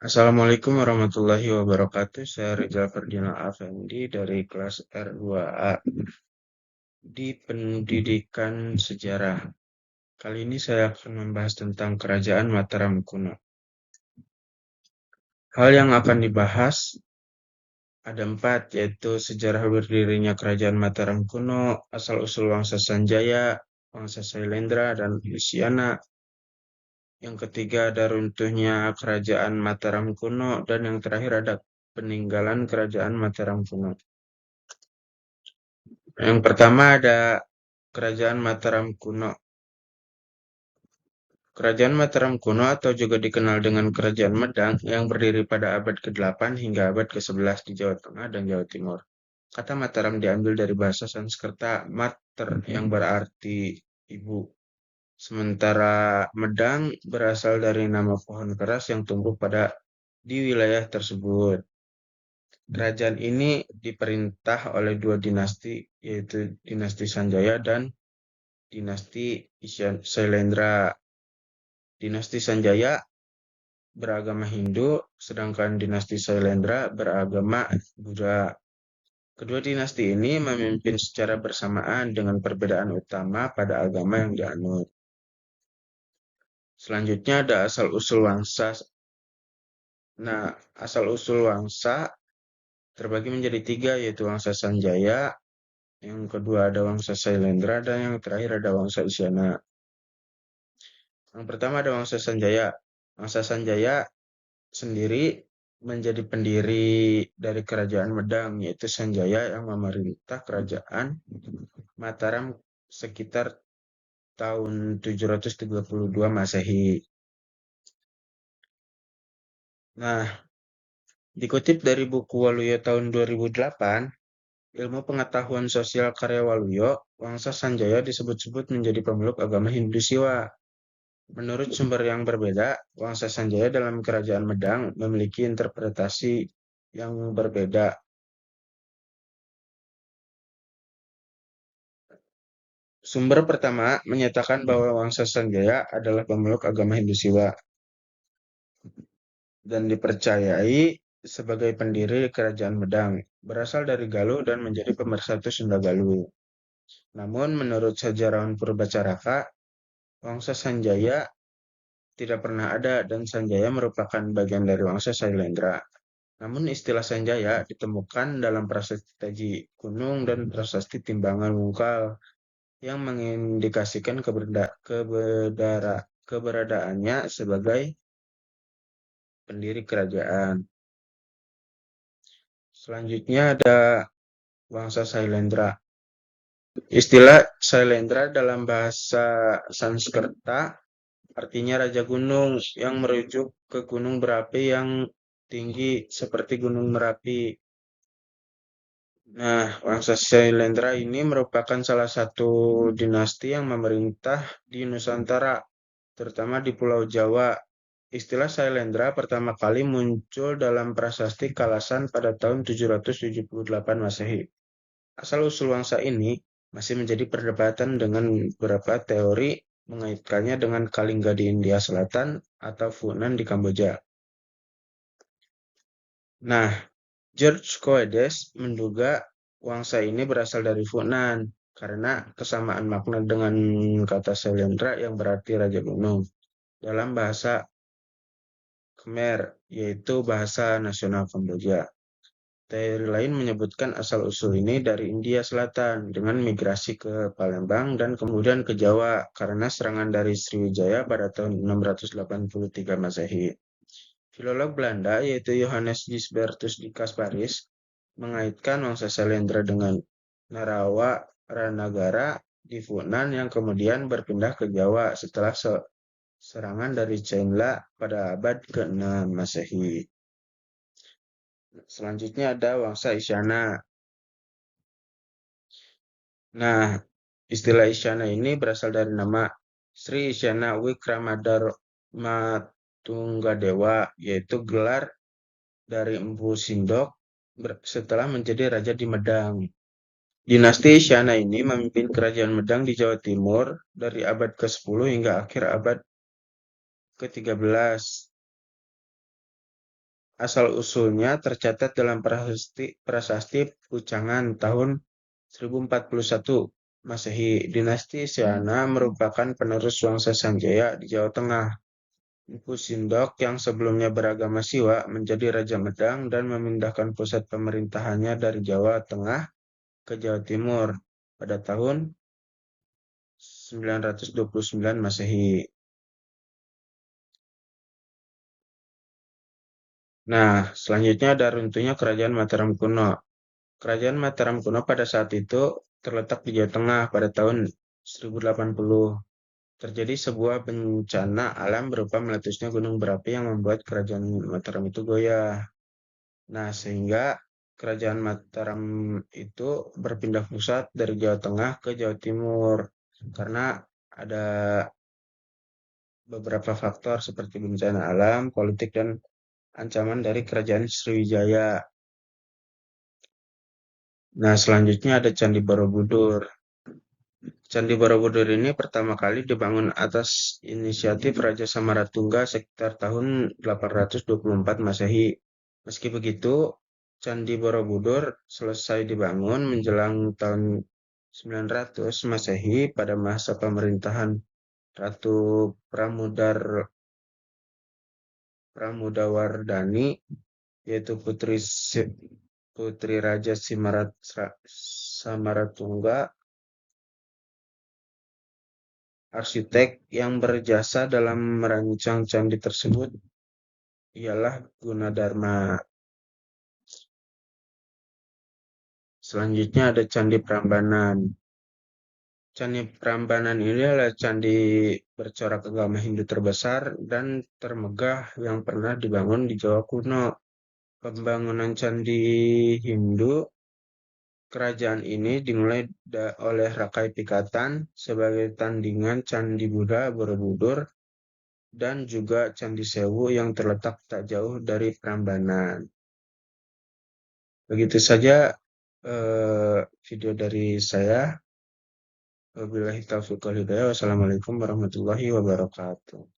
Assalamualaikum warahmatullahi wabarakatuh. Saya Rizal Ferdinand Afendi dari kelas R2A di Pendidikan Sejarah. Kali ini saya akan membahas tentang Kerajaan Mataram kuno. Hal yang akan dibahas ada 4, yaitu sejarah berdirinya Kerajaan Mataram kuno, asal-usul Wangsa Sanjaya, Wangsa Sailendra, dan Isyana. Yang ketiga ada runtuhnya Kerajaan Mataram kuno, dan yang terakhir ada peninggalan Kerajaan Mataram kuno. Yang pertama ada Kerajaan Mataram kuno. Kerajaan Mataram kuno atau juga dikenal dengan Kerajaan Medang yang berdiri pada abad ke-8 hingga abad ke-11 di Jawa Tengah dan Jawa Timur. Kata Mataram diambil dari bahasa Sanskerta mater yang berarti ibu. Sementara Medang berasal dari nama pohon keras yang tumbuh di wilayah tersebut. Kerajaan ini diperintah oleh 2 dinasti, yaitu dinasti Sanjaya dan dinasti Sailendra. Dinasti Sanjaya beragama Hindu, sedangkan dinasti Sailendra beragama Buddha. Kedua dinasti ini memimpin secara bersamaan dengan perbedaan utama pada agama yang dianut. Selanjutnya ada asal-usul wangsa. Nah, asal-usul wangsa terbagi menjadi 3, yaitu Wangsa Sanjaya, yang kedua ada Wangsa Sailendra, dan yang terakhir ada Wangsa Isyana. Yang pertama ada Wangsa Sanjaya. Wangsa Sanjaya sendiri menjadi pendiri dari Kerajaan Medang, yaitu Sanjaya yang memerintah Kerajaan Mataram sekitar tahun 732 Masehi. Nah, dikutip dari buku Waluyo tahun 2008, Ilmu Pengetahuan Sosial karya Waluyo, Wangsa Sanjaya disebut-sebut menjadi pemeluk agama Hindu Siwa. Menurut sumber yang berbeda, Wangsa Sanjaya dalam Kerajaan Medang memiliki interpretasi yang berbeda. Sumber pertama menyatakan bahwa Wangsa Sanjaya adalah pemeluk agama Hindu Siwa dan dipercayai sebagai pendiri Kerajaan Medang, berasal dari Galuh dan menjadi pemersatu Sunda Galuh. Namun menurut sejarawan Purbacaraka, Wangsa Sanjaya tidak pernah ada dan Sanjaya merupakan bagian dari Wangsa Sailendra. Namun istilah Sanjaya ditemukan dalam prasasti Taji Gunung dan prasasti Timbangan Wungkal yang mengindikasikan keberadaannya sebagai pendiri kerajaan. Selanjutnya ada Wangsa Sailendra. Istilah Sailendra dalam bahasa Sanskerta artinya Raja Gunung yang merujuk ke gunung berapi yang tinggi seperti Gunung Merapi. Nah, Wangsa Sailendra ini merupakan salah satu dinasti yang memerintah di Nusantara, terutama di Pulau Jawa. Istilah Sailendra pertama kali muncul dalam prasasti Kalasan pada tahun 778 Masehi. Asal-usul Wangsa ini masih menjadi perdebatan dengan beberapa teori mengaitkannya dengan Kalingga di India Selatan atau Funan di Kamboja. Nah, George Coedes menduga Wangsa ini berasal dari Funan karena kesamaan makna dengan kata Sailendra yang berarti Raja Gunung dalam bahasa Khmer, yaitu bahasa nasional Kamboja. Teori lain menyebutkan asal-usul ini dari India Selatan dengan migrasi ke Palembang dan kemudian ke Jawa karena serangan dari Sriwijaya pada tahun 683 Masehi. Filolog Belanda yaitu Johannes Gisbertus di Kasparis mengaitkan Wangsa Sailendra dengan Narawa Ranagara di Funan yang kemudian berpindah ke Jawa setelah serangan dari Chenla pada abad ke-6 Masehi. Selanjutnya ada Wangsa Isyana. Nah, istilah Isyana ini berasal dari nama Sri Isyana Wikramadharma Tunggadewa, yaitu gelar dari Empu Sindok setelah menjadi raja di Medang. Dinasti Isyana ini memimpin kerajaan Medang di Jawa Timur dari abad ke-10 hingga akhir abad ke-13. Asal-usulnya tercatat dalam prasasti Pucangan tahun 1041 Masehi. Dinasti Siana merupakan penerus Wangsa Sanjaya di Jawa Tengah. Empu Sindok yang sebelumnya beragama Siwa menjadi Raja Medang dan memindahkan pusat pemerintahannya dari Jawa Tengah ke Jawa Timur pada tahun 929 Masehi. Nah, selanjutnya ada runtuhnya Kerajaan Mataram kuno. Kerajaan Mataram kuno pada saat itu terletak di Jawa Tengah pada tahun 1080. Terjadi sebuah bencana alam berupa meletusnya gunung berapi yang membuat kerajaan Mataram itu goyah. Nah, sehingga kerajaan Mataram itu berpindah pusat dari Jawa Tengah ke Jawa Timur karena ada beberapa faktor seperti bencana alam, politik, dan ancaman dari kerajaan Sriwijaya. Nah, selanjutnya ada Candi Borobudur. Candi Borobudur ini pertama kali dibangun atas inisiatif Raja Samaratungga sekitar tahun 824 Masehi. Meski begitu, Candi Borobudur selesai dibangun menjelang tahun 900 Masehi pada masa pemerintahan Ratu Pramudawardhani, yaitu Putri Raja Samaratungga. Arsitek yang berjasa dalam merancang candi tersebut ialah Gunadarma. Selanjutnya ada Candi Prambanan. Candi Prambanan ini adalah candi bercorak agama Hindu terbesar dan termegah yang pernah dibangun di Jawa kuno. Pembangunan candi Hindu kerajaan ini dimulai oleh Rakai Pikatan sebagai tandingan Candi Buddha Borobudur dan juga Candi Sewu yang terletak tak jauh dari Prambanan. Begitu saja video dari saya. Wabillahi taufiq wal hidayah. Wassalamualaikum warahmatullahi wabarakatuh.